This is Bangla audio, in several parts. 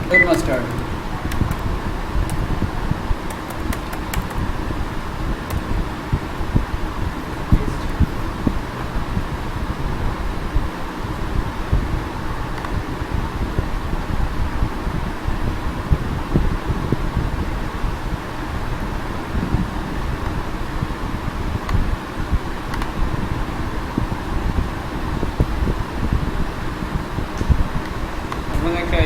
Good mustard. একটা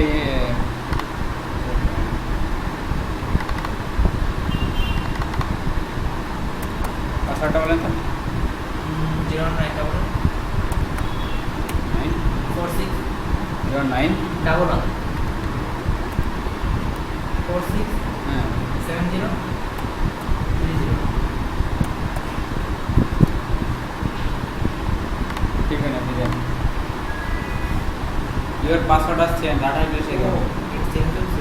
পাসওয়ার্ডটা বলেন তো। 09 বলেন। 46 09 11 46 হ্যাঁ 70 30। ঠিক আছে আপনি দেন। ইওর পাসওয়ার্ড আসছে ডাটা এসে গেল। চেঞ্জ হচ্ছে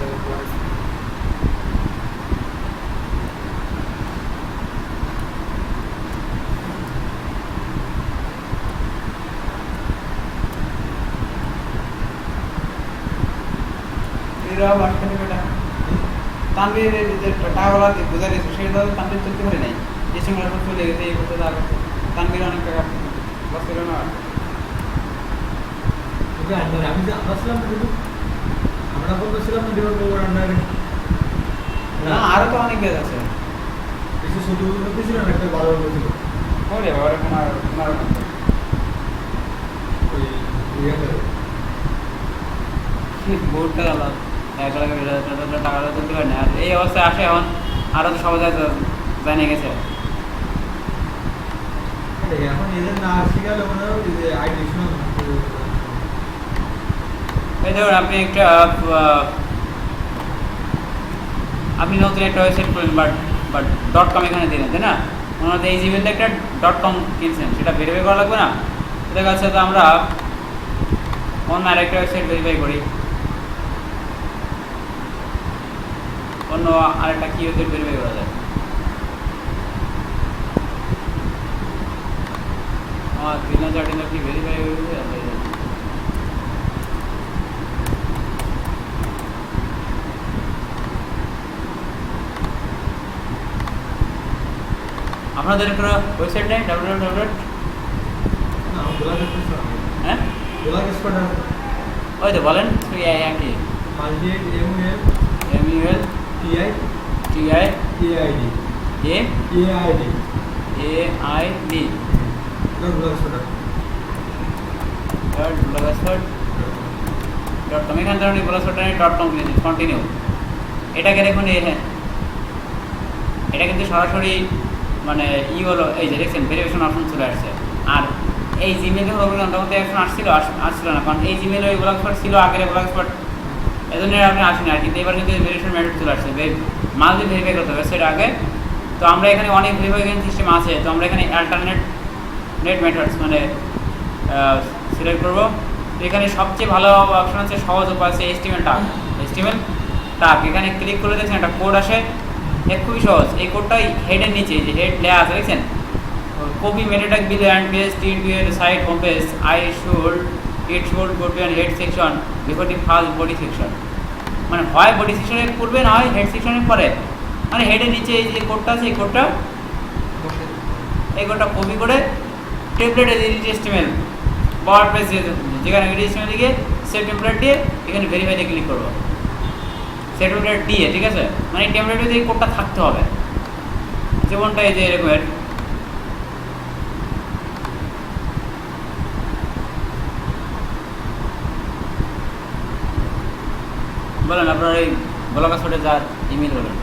এরা বাটখানে বেটা তানভীর যে টাকাওয়ালা বুঝাই দিয়েছে সেটা তো তানভীর চলতে পারে নাই। যে সময় এখন চলে গেছে এই করতে তার তানভীর অনেক টাকা লস ছিল না। আমি যে আমরা ছিলাম কিন্তু আমরা বলতেছিলাম না ডিমান্ড ওভার আন্ডারে না আরো তো অনেক কাজ আছে। কিছু শুধু ছিল না একটা 12 বলছিল ওরে বাবা এখন আর ওই ইয়াতে বোর্ডটা গেল এক লাখ টাকাটা তুলতে পারে না। আর এই অবস্থায় আসে এখন আরো তো সবাই জানে গেছে। এখন এদের না আসি গেল মানে ওই যে আইডি শুনুন এই ধরুন আপনি একটা আপনি নতুন একটা ওয়েবসাইট করলেন বাট .com এখানে দিলেন তাই না। ওনাদের এই জিমেলটা একটা .com কিনছেন সেটা ভেরিফাই করা লাগবে না। দেখা যাচ্ছে তো আমরা অন্য আরেকটা ওয়েবসাইট ভেরিফাই করি, অন্য আরেকটা কি ওয়েবসাইট ভেরিফাই করা যায়। আমার 3000 কি ভেরিফাই হয়ে গেছে। আপনাদের কোনো ওয়েবসাইট নেই www না বলা যাচ্ছে হ্যাঁ বলা যাচ্ছে না ওই তো বলেন একই মাল্টিএড MUL TI AID AID .com এখান থেকে ব্লগস্পট .com কন্টিনিউ এটাকে দেখুন। হ্যাঁ এটা কিন্তু সরাসরি মানে হলো এই যে দেখছেন ভেরিফিকেশন অপশন চলে আসছে। আর এই জিমেল যখন মধ্যে এখন আসছিল না, কারণ এই জিমেল ওই ব্লগস্পট ছিল আগের ব্লগস্পট, এই জন্য আপনি আসেনি। আর কিন্তু এবার কিন্তু ভেরিফিকেশন মেথড চলে আসছে, মাস্ট বি ভেরিফাই করতে হবে সেটা আগে। তো আমরা এখানে অনেক ভেরিফিকেশন সিস্টেম আছে, তো আমরা এখানে অল্টারনেট মেথডস মানে সিলেক্ট করবো। তো এখানে সবচেয়ে ভালো অপশন আছে, সহজ উপায় আছে HTML টাগ। এখানে ক্লিক করে দেখছেন একটা কোড আসে, খুবই সহজ। এই কোডটাই হেডের নিচে যে হেড লেয়া আছে দেখছেন, copy meta tag bill and paste into your site home page. It should go to an head section before the first body section. মানে হয় বডি সেকশনে করবে না হয় হেড সেকশনের পরে। মানে হেডের নিচে এই যে কোডটা আছে এই কোডটা কপি করে টেমপ্লেটে HTML ওয়ার্ডপ্রেস যেখানে HTML লিখে সেভ টেমপ্লেট দিয়ে এখানে ভেরিফাইতে ক্লিক করবো, সেভ টেমপ্লেট দিয়ে। ঠিক আছে, মানে এই টেমপ্লেটে এই কোডটা থাকতে হবে, যেমনটা এই যে এরকমের বলেন আপনার এই ব্লগস্পটে যার ইমেল বলেন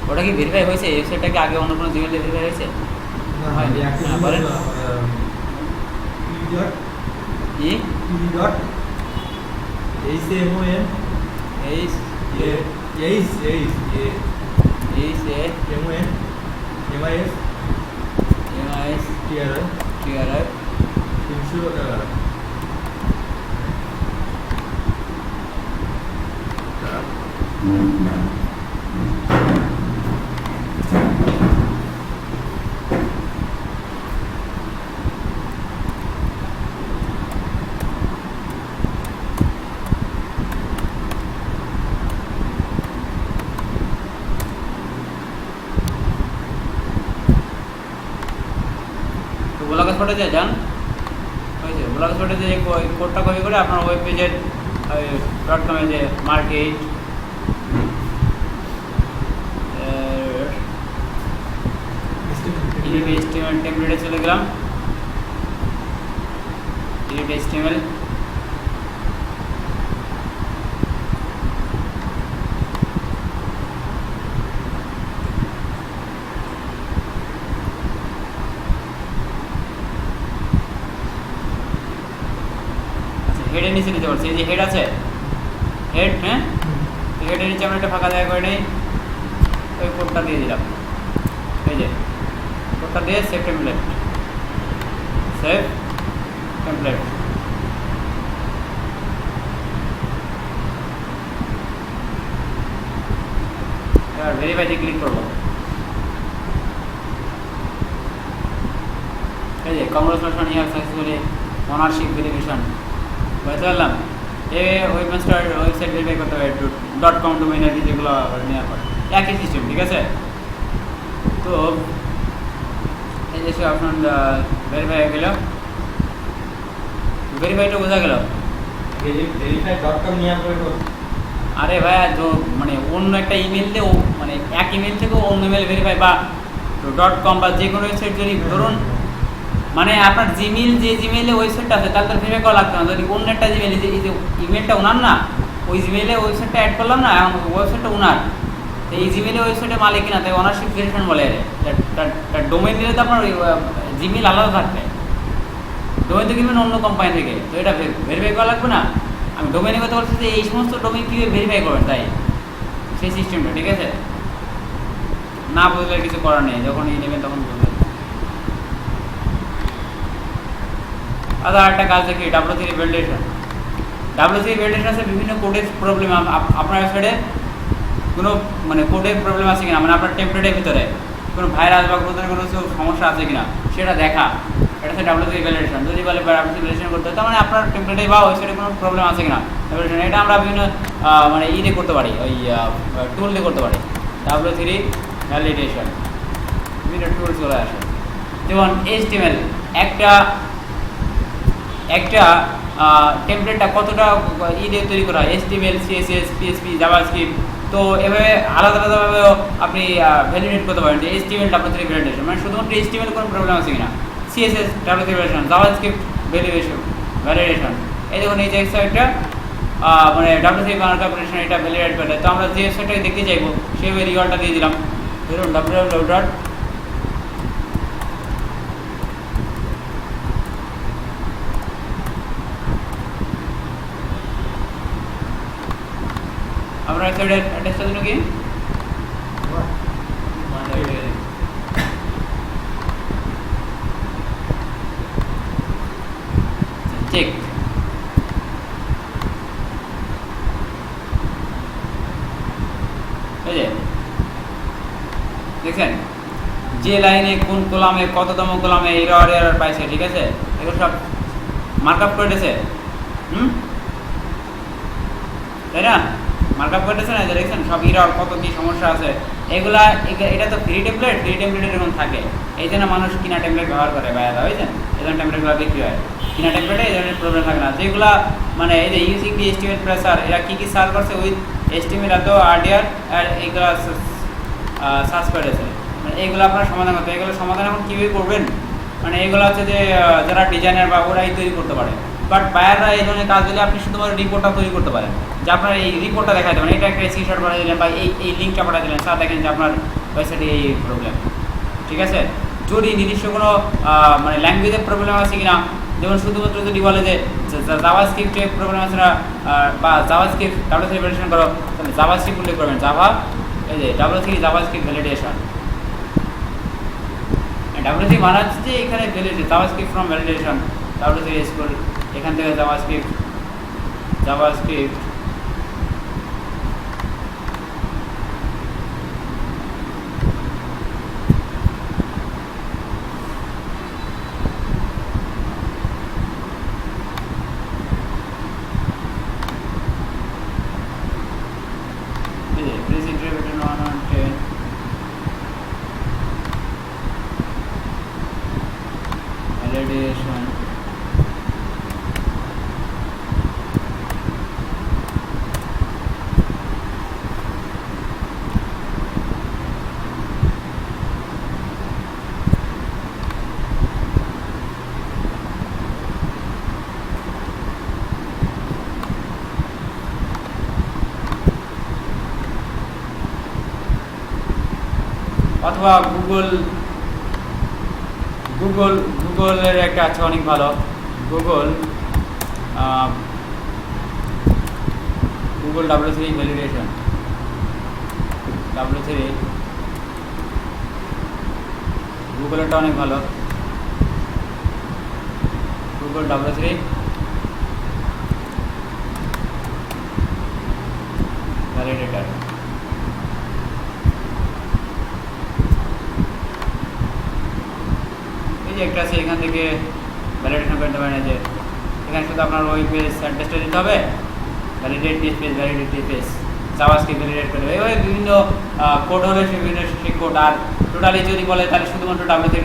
ওটা কি ভেরিফাই হয়েছে? এই ওয়েবসাইটটা কি আগে অন্য কোনো জিমেলে ভেরিফাই হয়েছে? বলেন স্পটে যান, ওই যে ব্লগ স্পটে যে কোডটা কপি করে আপনার ওয়েব পেজের .com-এ যে মার্কেট HTML টেমপ্লেটে চলে গেলাম। HTML হেডের নিচে নিতে পারছি, এই যে হেড আছে, হেড, হ্যাঁ, হেডের নিচে আমরা একটা ফাঁকা জায়গা করে নেই, ওই কোডটা দিয়ে দিলাম, এই যে কোডটা দিয়ে সেভ টেমপ্লেট, সেভ টেমপ্লেট। এবার ভেরিফাইতে ক্লিক করবো, এই যে congratulation you have successfully ownership verification, বুঝতে পারলাম। ওয়েবমাস্টার ওয়েবসাইট ভেরিফাই করতে হবে .com ডোমেইন আইডি যেগুলো নেওয়ার পর একই সিস্টেম, ঠিক আছে। তো এই যে সব আপনার ভেরিফাই হয়ে গেল, ভেরিফাইটা বোঝা গেল। ভেরিফাই.com নিয়ে আপনার আরে ভাইয়া তো মানে অন্য একটা ইমেল দিয়ে মানে এক ইমেল থেকে অন্য ইমেল ভেরিফাই বা .com বা যে কোনো ওয়েবসাইট যদি ধরুন মানে আপনার জিমেইল যে জিমেইলে ওয়েবসাইটটা আছে তার তো ভেরিফাই করা লাগতো না, যদি অন্য একটা জিমেইল এই যে ইমেলটা ওনার না, ওই জিমেইলে ওয়েবসাইটটা অ্যাড করলাম না, এখন ওয়েবসাইটটা ওনার, তো এই জিমেইলে ওয়েবসাইটে মালিক কিনা, তাই অনারশিপ ভেরিফিকেশন বলে। তার ডোমেইন দিলে তো আপনার জিমেইল আলাদা থাকবে, ডোমেইন তো কিনবেন অন্য কোম্পানি থেকে, তো এটা ভেরিফাই করা লাগবে না। আমি ডোমেইনে কথা বলছি যে এই সমস্ত ডোমেইন কীভাবে ভেরিফাই করবেন, তাই সেই সিস্টেমটা, ঠিক আছে। না বুঝলে কিছু করার নেই, যখন এই নেবেন তখন বুঝবেন। আচ্ছা একটা কাজ দেখি, W3 ভ্যালিডেশন। W3 ভ্যালিডেশন আছে বিভিন্ন কোডের প্রবলেম, আপনার ওয়েবসাইটে কোনো মানে কোডের প্রবলেম আছে কিনা, মানে আপনার টেমপ্লেটের ভিতরে কোনো ভাইরাস বা কোনো সমস্যা আছে কিনা সেটা দেখা, এটা হচ্ছে W3 ভ্যালিডেশন। যদি বলে W3 ভ্যালিডেশন করতে হয়, তার মানে আপনার টেমপ্লেটে বা ওয়েবসাইটে কোনো প্রবলেম আছে কিনা ভ্যালিডেশন, এটা আমরা বিভিন্ন মানে দিয়ে করতে পারি, ওই টুল দিয়ে করতে পারি। W3 ভ্যালিডেশন বিভিন্ন টুল চলে আসে, যেমন HTML একটা টেমপ্লেটটা কতটা দিয়ে তৈরি করা হয়, HTML, CSS, PHP, জাভাস্ক্রিপ্ট, তো এভাবে আলাদা আলাদাভাবে আপনি ভ্যালিডেট করতে পারেন যে HTML W3 ভ্যালিডেশন, মানে শুধুমাত্র HTML কোনো প্রবলেম আছে কিনা, CSS W3 validation, JavaScript validation. এই দেখুন এই যে একটা মানে W3 ভ্যালিডেশন, এটা ভ্যালিডেট করে। তো আমরা যে ওয়েবসাইটটাকে দেখতে চাইবো সেই ইউআরএলটা দিয়ে দিলাম, ধরুন www. আমরা ওয়েবসাইটের অ্যাড্রেসটা দিন কি চেক, দেখছেন যে লাইনে কোন কলামে কততম কলামে এরর পাইছে, ঠিক আছে, এগুলো সব মার্কআপ করে দিয়েছে, তাই না, মার্কআপ করে দিয়েছে না, দেখছেন সব এরর কত কি সমস্যা আছে এগুলা। এটা তো ফ্রি টেমপ্লেট এরকম থাকে, এই জন্য মানুষ কিনা টেমপ্লেট ব্যবহার করে বাইরে, বুঝছেন, এই জন্য টেমপ্লেটগুলো বিক্রি হয়। কিনা টেমপ্লেটে এই ধরনের প্রবলেম থাকে না, যেগুলা মানে এই যে ইউজিং দি HTML প্রেসার, এরা কী কী সার্চ করছে উইথ HTML এত RDR আর এইগুলো সার্চ করেছে, মানে এইগুলো আপনার সমাধান করতে, এগুলো সমাধান এখন কীভাবে করবেন, মানে এগুলো হচ্ছে যে যারা ডিজাইনার বা ওরাই তৈরি করতে পারে, বাট বায়াররা এই ধরনের কাজ দিলে আপনি শুধুমাত্র রিপোর্টটা তৈরি করতে পারেন, যে আপনার এই রিপোর্টটা দেখাতে পারেন, এটা একটা স্ক্রিনশট পাঠিয়ে দিলেন বা এই লিঙ্কটা পাঠিয়ে দিলেন, স্যার দেখেন যে আপনার ওয়েবসাইটে এই প্রবলেম, ঠিক আছে। যদি নির্দিষ্ট কোনো মানে ল্যাঙ্গুয়েজের প্রবলেম আছে কিনা, যেমন শুধুমাত্র যদি বলে যে জাভাস্ক্রিপ্টের প্রবলেম আছে না, বা জাভাস্ক্রিপ্ট W3 ভ্যালিডেশন করো, তাহলে জাভাস্ক্রিপ্ট উল্লেখ করবেন, এই যে W3 জাভাস্ক্রিপ্ট ভ্যালিডেশন। W3 মানে হচ্ছে যে এখানে JavaScript from validation W3 school, এখান থেকে জাভাস্ক্রিপ্ট অথবা গুগলের একটা আছে অনেক ভালো, গুগল W3 ভ্যালিডেশন, W3 গুগলেরটা অনেক ভালো, গুগল W3 ভ্যালিডেটর। এই যে একটা আছে, এখান থেকে ভ্যালিডেশন করতে পারেন। যে এখানে শুধু আপনার ওই পেজ অ্যাড্রেসটা দিতে হবে, validate this page, validate this page, JavaScript validate করে দেবে। ওই বিভিন্ন কোড হলে সেই কোড। আর টোটালি যদি বলে তাহলে শুধুমাত্র W3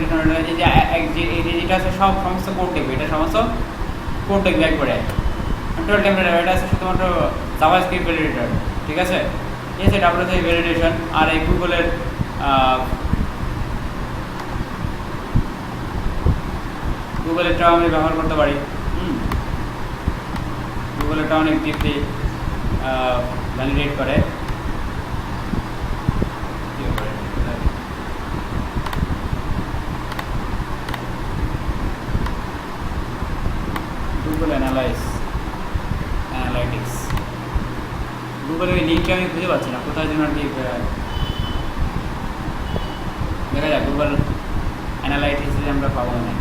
এই যেটা আছে সমস্ত কোড দেখবে, এটা সমস্ত কোড দেখবে একবারে টোটাল টেম্পলেট। এটা আছে শুধুমাত্র জাভাস্ক্রিপ্ট ভ্যালিডেটর, ঠিক আছে? এই আছে W3 ভ্যালিডেশন। আর এই গুগলেরটাও আমি ব্যবহার করতে পারি। গুগলেরটা অনেক ডিপলি ভ্যালিডেট করে। গুগল অ্যানালাইটিক্স, গুগলের ওই লিঙ্কটা আমি খুঁজে পাচ্ছি না, কোথায় যেন কি দেখা যায়। গুগল অ্যানালাইটিক্সে আমরা পাবো না।